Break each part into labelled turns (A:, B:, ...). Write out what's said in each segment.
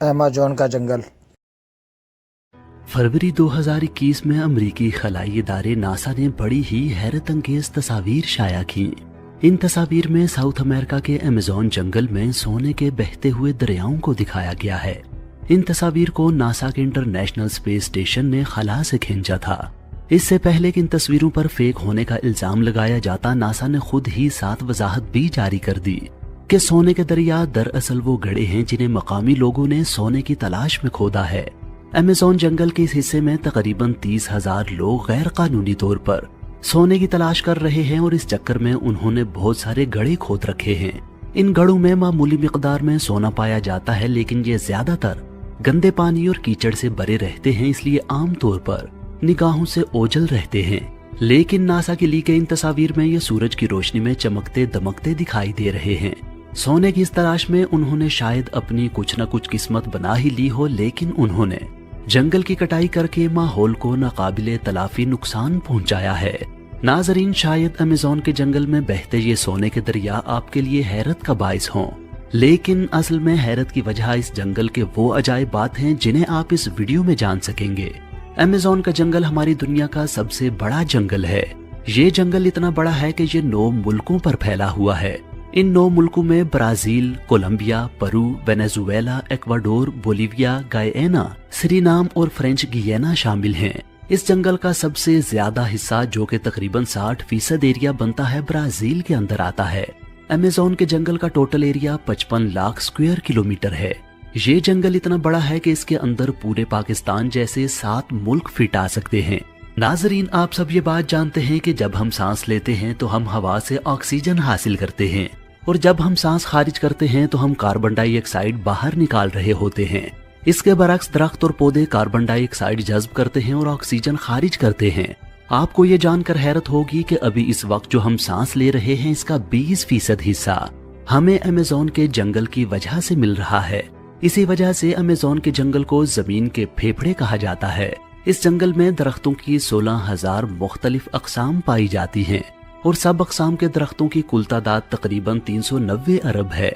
A: Amazon का जंगल।
B: फरवरी 2021 में अमरीकी खलाई इदारे नासा ने बड़ी ही हैरत अंगेज तस्वीर शाया की। इन तस्वीर में साउथ अमेरिका के अमेज़न जंगल में सोने के बहते हुए दरियाओं को दिखाया गया है। इन तस्वीर को नासा के इंटरनेशनल स्पेस स्टेशन ने खला से खींचा था। इससे पहले कि इन तस्वीरों पर फेक होने का इल्जाम लगाया जाता, नासा ने खुद ही साथ वजाहत भी जारी कर दी कि सोने के दरिया दरअसल वो गड्ढे हैं जिन्हें मकामी लोगों ने सोने की तलाश में खोदा है। अमेज़न जंगल के इस हिस्से में तकरीबन 30,000 लोग गैर कानूनी तौर पर सोने की तलाश कर रहे हैं और इस चक्कर में उन्होंने बहुत सारे गड्ढे खोद रखे हैं। इन गड्ढों में मामूली मिकदार में सोना पाया जाता है, लेकिन ये ज्यादातर गंदे पानी और कीचड़ से भरे रहते हैं, इसलिए आमतौर पर निगाहों से ओझल रहते हैं। लेकिन नासा की ली गई इन तस्वीर में ये सूरज की रोशनी में चमकते दमकते दिखाई दे रहे हैं। सोने की इस तलाश में उन्होंने शायद अपनी कुछ न कुछ किस्मत बना ही ली हो, लेकिन उन्होंने जंगल की कटाई करके माहौल को नाकाबिले तलाफी नुकसान पहुंचाया है। नाजरीन, शायद अमेज़न के जंगल में बहते ये सोने के दरिया आपके लिए हैरत का बाइस हों, लेकिन असल में हैरत की वजह इस जंगल के वो अजायब बात हैं जिन्हें आप इस वीडियो में जान सकेंगे। अमेज़न का जंगल हमारी दुनिया का सबसे बड़ा जंगल है। ये जंगल इतना बड़ा है कि ये 9 मुल्कों पर फैला हुआ है। इन 9 मुल्कों में Brazil, Colombia, Peru, Venezuela, Ecuador, Bolivia, Guyana, Suriname और फ्रेंच गियाना शामिल हैं। इस जंगल का सबसे ज्यादा हिस्सा, जो कि तकरीबन 60% एरिया बनता है, ब्राजील के अंदर आता है। अमेज़न के जंगल का total area 55 lakh square kilometre है। ये जंगल इतना बड़ा है कि इसके अंदर पूरे पाकिस्तान जैसे 7 मुल्क फिट आ सकते हैं। नाजरीन, आप सब ये बात जानते हैं कि जब हम सांस लेते हैं तो हम हवा से ऑक्सीजन हासिल करते हैं, और जब हम सांस खारिज करते हैं तो हम कार्बन डाइऑक्साइड बाहर निकाल रहे होते हैं। इसके बरक्स दरख्त और पौधे कार्बन डाइऑक्साइड जज्ब करते हैं और ऑक्सीजन खारिज करते हैं। आपको ये जानकर हैरत होगी कि अभी इस वक्त जो हम सांस ले रहे हैं, इसका 20% हिस्सा हमें अमेज़न के जंगल की वजह से मिल रहा है। इसी वजह से अमेज़न के जंगल को जमीन के फेफड़े कहा जाता है। इस जंगल में दरख्तों की 16,000 मुख्तलिफ अकसाम पाई जाती हैं, और सब अकसाम के दरख्तों की कुल तादाद तकरीबन 390 अरब है।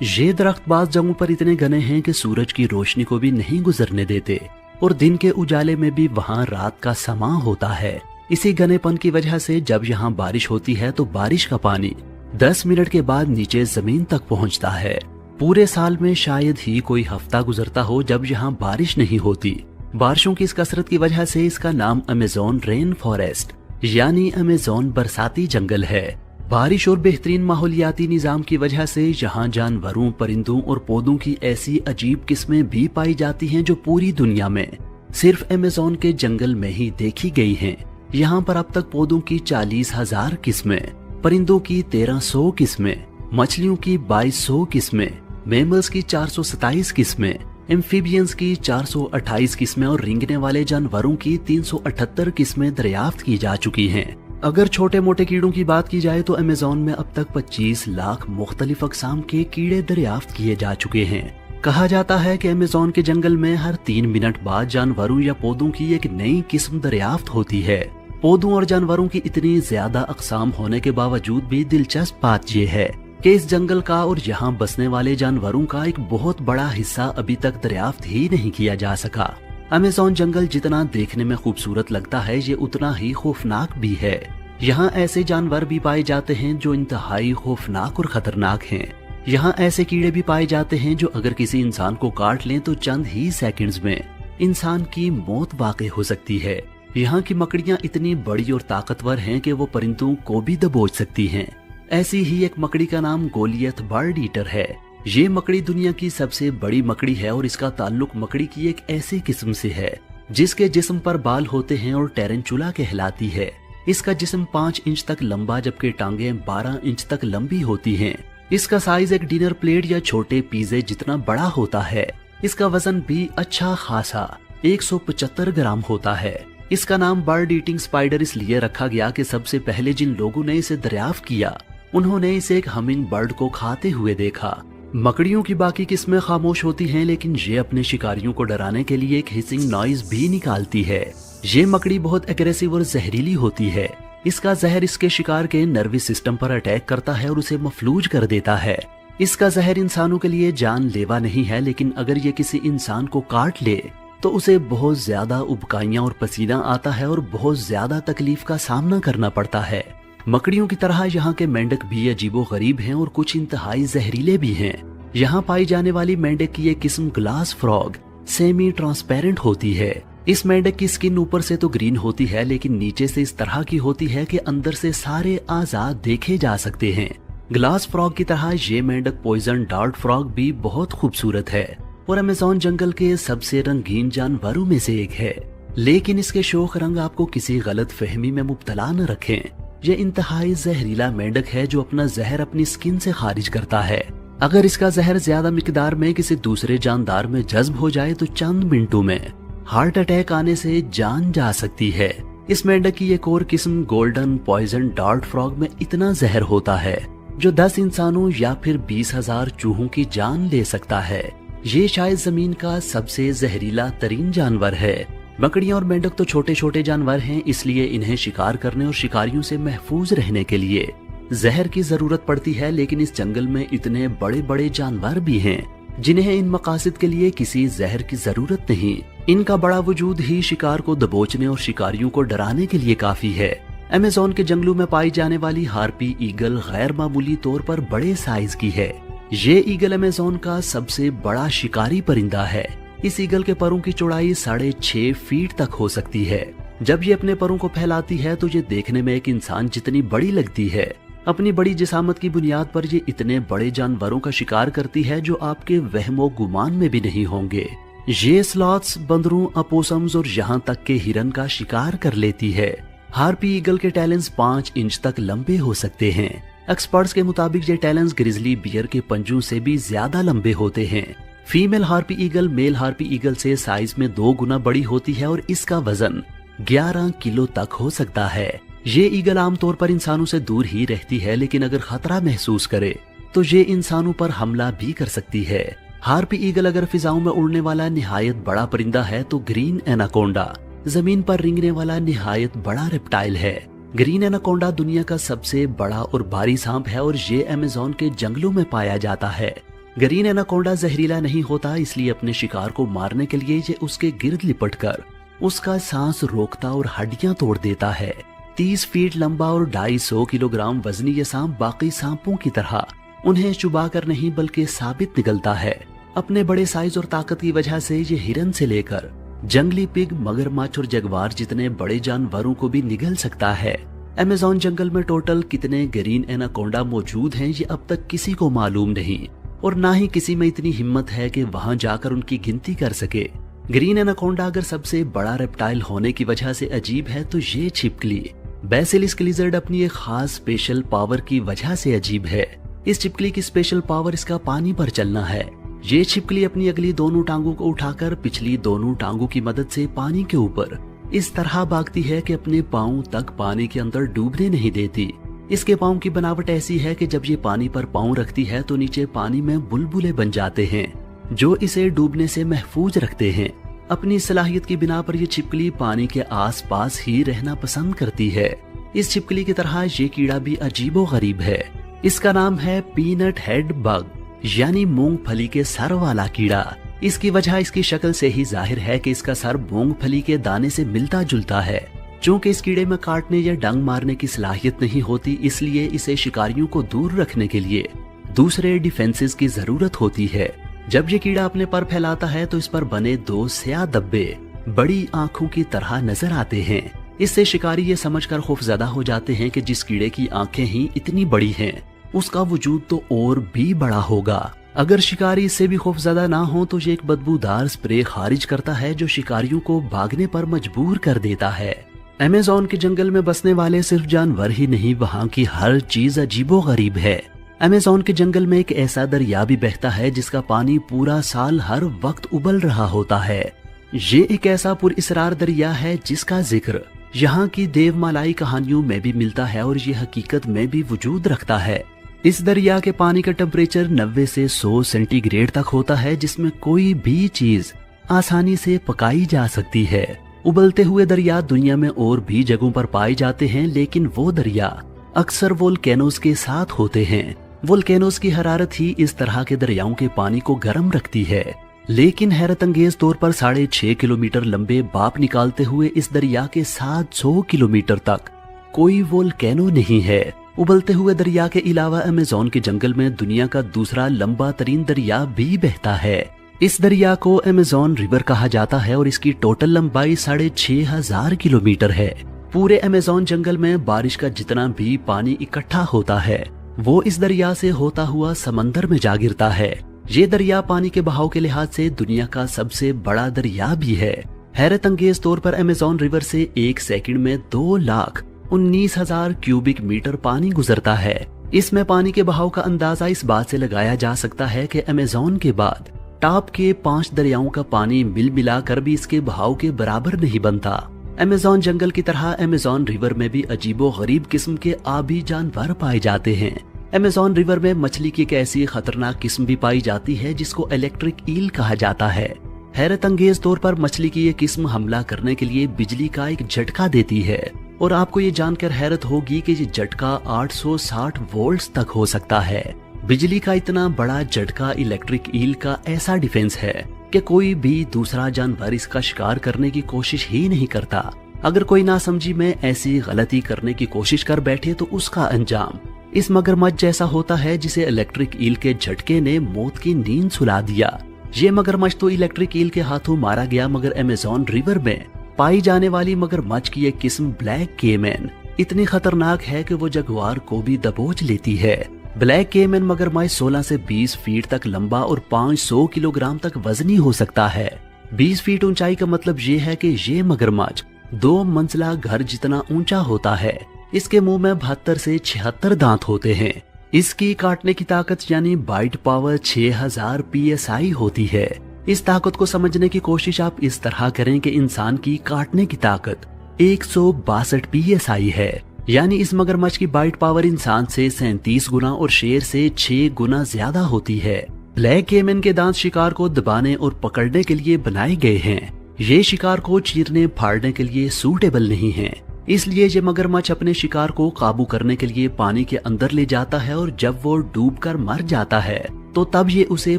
B: ये दरख्त बाज़ जगहों पर इतने घने हैं कि सूरज की रोशनी को भी नहीं गुजरने देते, और दिन के उजाले में भी वहाँ रात का समा होता है। इसी घनेपन की वजह से जब यहाँ बारिश होती है तो बारिश का पानी 10 मिनट के बाद नीचे जमीन तक पहुँचता है। पूरे साल में शायद ही कोई हफ्ता गुजरता हो जब यहाँ बारिश नहीं होती। बारिशों की इस कसरत की वजह से इसका नाम अमेज़न रेन फॉरेस्ट यानी अमेज़न बरसाती जंगल है। बारिश और बेहतरीन माहौलियाती निजाम की वजह से यहाँ जानवरों, परिंदों और पौधों की ऐसी अजीब किस्में भी पाई जाती हैं जो पूरी दुनिया में सिर्फ अमेज़न के जंगल में ही देखी गई हैं। यहाँ पर अब तक पौधों की 40,000 किस्में, परिंदों की 1300 किस्में, मछलियों की 2200 किस्में, मैमल्स की 427 किस्में, एम्फीबियंस की 428 किस्में और रेंगने वाले जानवरों की 378 किस्में दरियाफ्त की जा चुकी हैं। अगर छोटे मोटे कीड़ों की बात की जाए तो अमेज़न में अब तक 25 लाख मुख्तलिफ अक़साम के कीड़े दरियाफ्त किए जा चुके हैं। कहा जाता है कि अमेज़न के जंगल में हर 3 मिनट बाद जानवरों या पौधों की एक नई किस्म दरियाफ्त होती है। पौधों और जानवरों की इतनी ज्यादा अक़साम होने के बावजूद भी दिलचस्प बात यह है कि इस जंगल का और यहाँ बसने वाले जानवरों का एक बहुत बड़ा हिस्सा अभी तक दरियाफ्त ही नहीं किया जा सका। अमेज़न जंगल जितना देखने में खूबसूरत लगता है, ये उतना ही खौफनाक भी है। यहाँ ऐसे जानवर भी पाए जाते हैं जो इंतहाई खौफनाक और खतरनाक हैं। यहाँ ऐसे कीड़े भी पाए जाते हैं जो अगर किसी इंसान को काट लें तो चंद ही सेकंड्स में इंसान की मौत वाक़ई हो सकती है। यहाँ की मकड़ियाँ इतनी बड़ी और ताकतवर हैं कि वो परिंदों को भी दबोच सकती हैं। ऐसी ही एक मकड़ी का नाम गोलियत बर्ड ईटर है। ये मकड़ी दुनिया की सबसे बड़ी मकड़ी है और इसका ताल्लुक मकड़ी की एक ऐसी किस्म से है जिसके जिस्म पर बाल होते हैं और टेरेंचुला कहलाती है। इसका जिस्म 5 इंच तक लंबा जबकि टांगें 12 इंच तक लंबी होती हैं। इसका साइज एक डिनर प्लेट या छोटे पिज़्ज़े जितना बड़ा होता है। इसका वजन भी अच्छा खासा 175 ग्राम होता है। इसका नाम बर्ड ईटिंग स्पाइडर इसलिए रखा गया कि सबसे पहले जिन लोगों ने इसे दरियाफ्त किया उन्होंने इसे एक हमिंग बर्ड को खाते हुए देखा। मकड़ियों की बाकी किस्में खामोश होती हैं, लेकिन ये अपने शिकारियों को डराने के लिए एक हिसिंग नॉइज भी निकालती है। ये मकड़ी बहुत एग्रेसिव और जहरीली होती है। इसका जहर इसके शिकार के नर्वस सिस्टम पर अटैक करता है और उसे मफलूज कर देता है। इसका जहर इंसानों के लिए जानलेवा नहीं है, लेकिन अगर ये किसी इंसान को काट ले तो उसे बहुत ज्यादा उबकाइयां और पसीना आता है और बहुत ज्यादा तकलीफ का सामना करना पड़ता है। मकड़ियों की तरह यहाँ के मेंढक भी अजीबोगरीब हैं और कुछ इंतहाई जहरीले भी हैं। यहाँ पाई जाने वाली मेंढक की ये किस्म ग्लास फ्रॉग सेमी ट्रांसपेरेंट होती है। इस मेंढक की स्किन ऊपर से तो ग्रीन होती है, लेकिन नीचे से इस तरह की होती है कि अंदर से सारे आजाद देखे जा सकते हैं। ग्लास फ्रॉग की तरह ये मेंढक पॉइजन डार्ट फ्रॉग भी बहुत खूबसूरत है और अमेज़न जंगल के सबसे रंगीन जानवरों में से एक है। लेकिन इसके शोख रंग आपको किसी गलत फहमी में मुब्तला न रखें। यह इंतहाई जहरीला मेंढक है जो अपना जहर अपनी स्किन से खारिज करता है। अगर इसका जहर ज्यादा मिकदार में किसी दूसरे जानदार में जज्ब हो जाए तो चंद मिनटों में हार्ट अटैक आने से जान जा सकती है। इस मेंढक की एक और किस्म गोल्डन पॉइजन डार्ट फ्रॉग में इतना जहर होता है जो 10 इंसानों या फिर 20,000 चूहों की जान ले सकता है। ये शायद जमीन का सबसे जहरीला तरीन जानवर है। मकड़ियां और मेंढक तो छोटे छोटे जानवर हैं, इसलिए इन्हें शिकार करने और शिकारियों से महफूज रहने के लिए जहर की जरूरत पड़ती है। लेकिन इस जंगल में इतने बड़े बड़े जानवर भी हैं जिन्हें इन मकासद के लिए किसी जहर की जरूरत नहीं। इनका बड़ा वजूद ही शिकार को दबोचने और शिकारियों को डराने के लिए काफी है। अमेज़न के जंगलों में पाई जाने वाली हार्पी ईगल गैर मामूली तौर पर बड़े साइज की है। ये ईगल अमेज़न का सबसे बड़ा शिकारी परिंदा है। इस ईगल के परों की चौड़ाई 6.5 फीट तक हो सकती है। जब ये अपने परों को फैलाती है तो ये देखने में एक इंसान जितनी बड़ी लगती है। अपनी बड़ी जिसामत की बुनियाद पर ये इतने बड़े जानवरों का शिकार करती है जो आपके वहमो गुमान में भी नहीं होंगे। ये स्लॉथ्स, बंदरों, अपोसम्स और यहाँ तक के हिरन का शिकार कर लेती है। हार्पी ईगल के टैलेंस 5 इंच तक लंबे हो सकते हैं। एक्सपर्ट्स के मुताबिक ये टैलेंस ग्रिजली बियर के पंजों से भी ज्यादा लंबे होते हैं। Female harpy eagle male harpy eagle से साइज में 2 गुना बड़ी होती है और इसका वजन 11 किलो तक हो सकता है। ये ईगल आमतौर पर इंसानों से दूर ही रहती है, लेकिन अगर खतरा महसूस करे तो ये इंसानों पर हमला भी कर सकती है। हार्पी ईगल अगर फिजाओं में उड़ने वाला निहायत बड़ा परिंदा है तो ग्रीन एनाकोंडा जमीन पर रेंगने वाला निहायत बड़ा रेप्टाइल है। ग्रीन एनाकोंडा दुनिया का सबसे बड़ा और भारी सांप है और ये अमेज़न के जंगलों में पाया जाता है। ग्रीन एनाकोंडा जहरीला नहीं होता, इसलिए अपने शिकार को मारने के लिए ये उसके गिर्द लिपटकर उसका सांस रोकता और हड्डियां तोड़ देता है। 30 फीट लंबा और 250 किलोग्राम वजनी ये सांप बाकी सांपों की तरह उन्हें चुबा कर नहीं बल्कि साबित निकलता है। अपने बड़े साइज और ताकत की वजह से ये हिरन से लेकर जंगली पिग, मगरमच्छ और जगवार जितने बड़े जानवरों को भी निगल सकता है। अमेज़न जंगल में टोटल कितने ग्रीन एनाकोंडा मौजूद हैं ये अब तक किसी को मालूम नहीं और ना ही किसी में इतनी हिम्मत है कि वहां जाकर उनकी गिनती कर सके। ग्रीन एनाकोंडा अगर सबसे बड़ा रेप्टाइल होने की वजह से अजीब है तो ये छिपकली बेसिलिस्क लिजर्ड अपनी एक खास स्पेशल पावर की वजह से अजीब है। इस छिपकली की स्पेशल पावर इसका पानी पर चलना है। ये छिपकली अपनी अगली दोनों टांगों को उठाकर पिछली दोनों टांगों की मदद से पानी के ऊपर इस तरह भागती है कि अपने पांव तक पानी के अंदर डूबने नहीं देती। इसके पांव की बनावट ऐसी है कि जब ये पानी पर पांव रखती है तो नीचे पानी में बुलबुले बन जाते हैं जो इसे डूबने से महफूज रखते हैं। अपनी सलाहियत की बिना पर यह छिपकली पानी के आसपास ही रहना पसंद करती है। इस छिपकली की तरह ये कीड़ा भी अजीबोगरीब है। इसका नाम है पीनट हेड बग यानी मूंगफली के सर वाला कीड़ा। इसकी वजह इसकी शक्ल से ही जाहिर है कि इसका सर मूंगफली के दाने से मिलता जुलता है। चूंकि इस कीड़े में काटने या डंग मारने की सलाहियत नहीं होती, इसलिए इसे शिकारियों को दूर रखने के लिए दूसरे डिफेंसेस की जरूरत होती है। जब ये कीड़ा अपने पर फैलाता है तो इस पर बने 2 स्याह धब्बे बड़ी आंखों की तरह नजर आते हैं। इससे शिकारी ये समझकर खौफजदा हो जाते हैं कि जिस कीड़े की आंखें ही इतनी बड़ी हैं, उसका वजूद तो और भी बड़ा होगा। अगर शिकारी इससे भी खौफजदा ना हो तो ये एक बदबूदार स्प्रे खारिज करता है जो शिकारियों को भागने पर मजबूर कर देता है। अमेज़न के जंगल में बसने वाले सिर्फ जानवर ही नहीं, वहाँ की हर चीज अजीबोगरीब है। अमेज़न के जंगल में एक ऐसा दरिया भी बहता है जिसका पानी पूरा साल हर वक्त उबल रहा होता है। ये एक ऐसा पुरइसरार दरिया है जिसका जिक्र यहाँ की देवमालाई कहानियों में भी मिलता है और ये हकीकत में भी वजूद रखता है। इस दरिया के पानी का टेम्परेचर 90 से 100 सेंटीग्रेड तक होता है, जिसमें कोई भी चीज आसानी से पकाई जा सकती है। उबलते हुए दरिया दुनिया में और भी जगहों पर पाए जाते हैं, लेकिन वो दरिया अक्सर वोल्केनोज के साथ होते हैं। वोल्केनोज की हरारत ही इस तरह के दरियाओं के पानी को गर्म रखती है। लेकिन हैरत अंगेज तौर पर 6.5 किलोमीटर लंबे बाप निकालते हुए इस दरिया के 700 किलोमीटर तक कोई वोल्केनो नहीं है। उबलते हुए दरिया के अलावा अमेज़न के जंगल में दुनिया का दूसरा लंबा तरीन दरिया भी बहता है। इस दरिया को अमेज़न रिवर कहा जाता है और इसकी टोटल लंबाई 6,500 किलोमीटर है। पूरे अमेज़न जंगल में बारिश का जितना भी पानी इकट्ठा होता है वो इस दरिया से होता हुआ समंदर में जा गिरता है। ये दरिया पानी के बहाव के लिहाज से दुनिया का सबसे बड़ा दरिया भी है। हैरत अंगेज तौर पर अमेज़न रिवर से एक सेकंड में 2,19,000 क्यूबिक मीटर पानी गुजरता है। इसमें पानी के बहाव का अंदाजा इस बात से लगाया जा सकता है कि अमेज़न के बाद टॉप के 5 दरियाओं का पानी मिल मिलाकर भी इसके बहाव के बराबर नहीं बनता। अमेज़न जंगल की तरह अमेज़न रिवर में भी अजीबो गरीब किस्म के आबी जानवर पाए जाते हैं। अमेज़न रिवर में मछली की एक ऐसी खतरनाक किस्म भी पाई जाती है जिसको इलेक्ट्रिक ईल कहा जाता है। हैरत अंगेज तौर पर मछली की ये किस्म हमला करने के लिए बिजली का एक झटका देती है और आपको ये जानकर हैरत होगी कि ये झटका 860 वोल्ट्स तक हो सकता है। बिजली का इतना बड़ा झटका इलेक्ट्रिक ईल का ऐसा डिफेंस है कि कोई भी दूसरा जानवर इसका शिकार करने की कोशिश ही नहीं करता। अगर कोई नासमझी में ऐसी गलती करने की कोशिश कर बैठे तो उसका अंजाम इस मगरमच्छ जैसा होता है जिसे इलेक्ट्रिक ईल के झटके ने मौत की नींद सुला दिया। ये मगरमच्छ तो इलेक्ट्रिक ईल के हाथों मारा गया, मगर अमेज़न रिवर में पाई जाने वाली मगरमच्छ की एक किस्म ब्लैक केमैन इतनी खतरनाक है कि वो जगुआर को भी दबोच लेती है। ब्लैक केमैन मगरमच्छ 16 से 20 फीट तक लंबा और 500 किलोग्राम तक वजनी हो सकता है। 20 फीट ऊंचाई का मतलब ये है कि ये मगरमच्छ 2 मंजिला घर जितना ऊंचा होता है। इसके मुंह में 72 से 76 दांत होते हैं। इसकी काटने की ताकत यानी बाइट पावर 6000 PSI होती है। इस ताकत को समझने की कोशिश आप इस तरह करें कि इंसान की काटने की ताकत 162 PSI है, यानी इस मगरमच्छ की बाइट पावर इंसान से 37 गुना और शेर से 6 गुना ज्यादा होती है। ब्लैक केमैन के दांत शिकार को दबाने और पकड़ने के लिए बनाए गए हैं। ये शिकार को चीरने फाड़ने के लिए सूटेबल नहीं है। इसलिए ये मगरमच्छ अपने शिकार को काबू करने के लिए पानी के अंदर ले जाता है और जब वो डूबकर मर जाता है तो तब ये उसे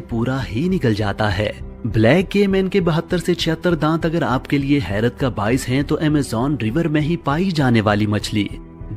B: पूरा ही निकल जाता है। ब्लैक केमैन के 72 से 76 दांत अगर आपके लिए हैरत का बाइस हैं तो अमेज़न रिवर में ही पाई जाने वाली मछली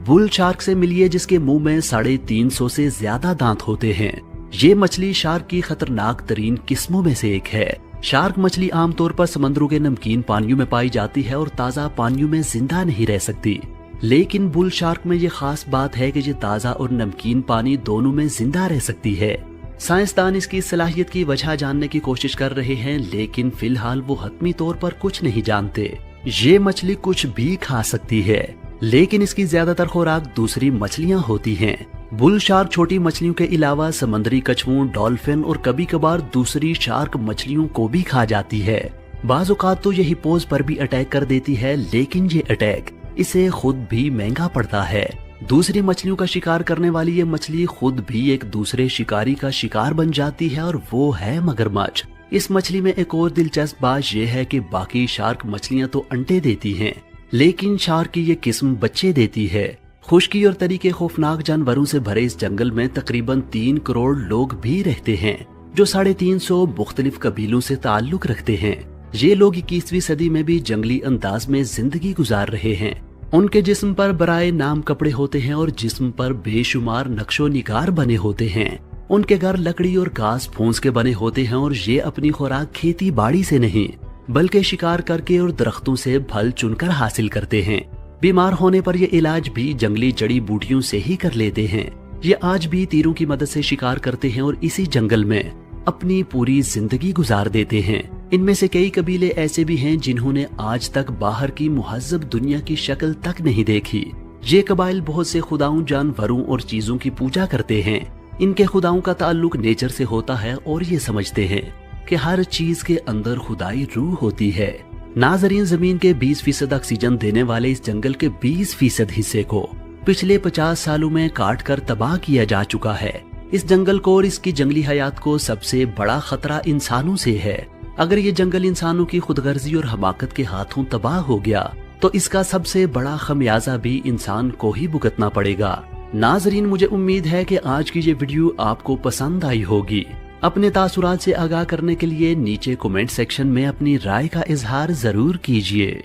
B: बुल शार्क से मिलिए जिसके मुंह में 350 से ज्यादा दांत होते हैं। ये मछली शार्क की खतरनाक तरीन किस्मों में से एक है। शार्क मछली आमतौर पर समंदरों के नमकीन पानियों में पाई जाती है और ताज़ा पानियों में जिंदा नहीं रह सकती। लेकिन बुल शार्क में ये खास बात है कि ये ताज़ा और नमकीन पानी दोनों में जिंदा रह सकती है। साइंसदान इसकी सलाहियत की वजह जानने की कोशिश कर रहे हैं, लेकिन फिलहाल वो हतमी तौर पर कुछ नहीं जानते। ये मछली कुछ भी खा सकती है, लेकिन इसकी ज्यादातर खुराक दूसरी मछलियाँ होती हैं। बुल शार्क छोटी मछलियों के अलावा समुद्री कछुओं, डॉल्फिन और कभी कभार दूसरी शार्क मछलियों को भी खा जाती है। बाज़ औक़ात तो ये हिप्पोज़ पर भी अटैक कर देती है, लेकिन ये अटैक इसे खुद भी महंगा पड़ता है। दूसरी मछलियों का शिकार करने वाली ये मछली खुद भी एक दूसरे शिकारी का शिकार बन जाती है और वो है मगरमच्छ। इस मछली में एक और दिलचस्प बात यह है कि बाकी शार्क मछलियां तो अंडे देती हैं, लेकिन शार्क की ये किस्म बच्चे देती है। खुश्की और तरीके खौफनाक जानवरों से भरे इस जंगल में तकरीबन 3 करोड़ लोग भी रहते हैं, जो 350 मुख्तलिफ कबीलों से ताल्लुक रखते हैं। ये लोग 21वीं सदी में भी जंगली अंदाज में जिंदगी गुजार रहे हैं। उनके जिस्म पर बराए नाम कपड़े होते हैं और जिस्म पर बेशुमार नक्शो निगार बने होते हैं। उनके घर लकड़ी और घास फूस के बने होते हैं और ये अपनी खुराक खेती बाड़ी से नहीं बल्कि शिकार करके और दरख्तों से फल चुनकर हासिल करते हैं। बीमार होने पर ये इलाज भी जंगली जड़ी बूटियों से ही कर लेते हैं। ये आज भी तीरों की मदद से शिकार करते हैं और इसी जंगल में अपनी पूरी जिंदगी गुजार देते हैं। इनमें से कई कबीले ऐसे भी हैं जिन्होंने आज तक बाहर की मुहज्जब दुनिया की शक्ल तक नहीं देखी। ये कबाइल बहुत से खुदाओं, जानवरों और चीजों की पूजा करते हैं। इनके खुदाओं का ताल्लुक नेचर से होता है और ये समझते हैं कि हर चीज के अंदर खुदाई रूह होती है। नाजरीन, जमीन के 20% ऑक्सीजन देने वाले इस जंगल के 20% हिस्से को पिछले 50 सालों में काट कर तबाह किया जा चुका है। इस जंगल को और इसकी जंगली हयात को सबसे बड़ा खतरा इंसानों से है। अगर ये जंगल इंसानों की खुदगर्जी और हमाकत के हाथों तबाह हो गया तो इसका सबसे बड़ा खमियाजा भी इंसान को ही भुगतना पड़ेगा। नाजरीन, मुझे उम्मीद है कि आज की ये वीडियो आपको पसंद आई होगी। अपने तासुरात से आगाह करने के लिए नीचे कमेंट सेक्शन में अपनी राय का इजहार जरूर कीजिए।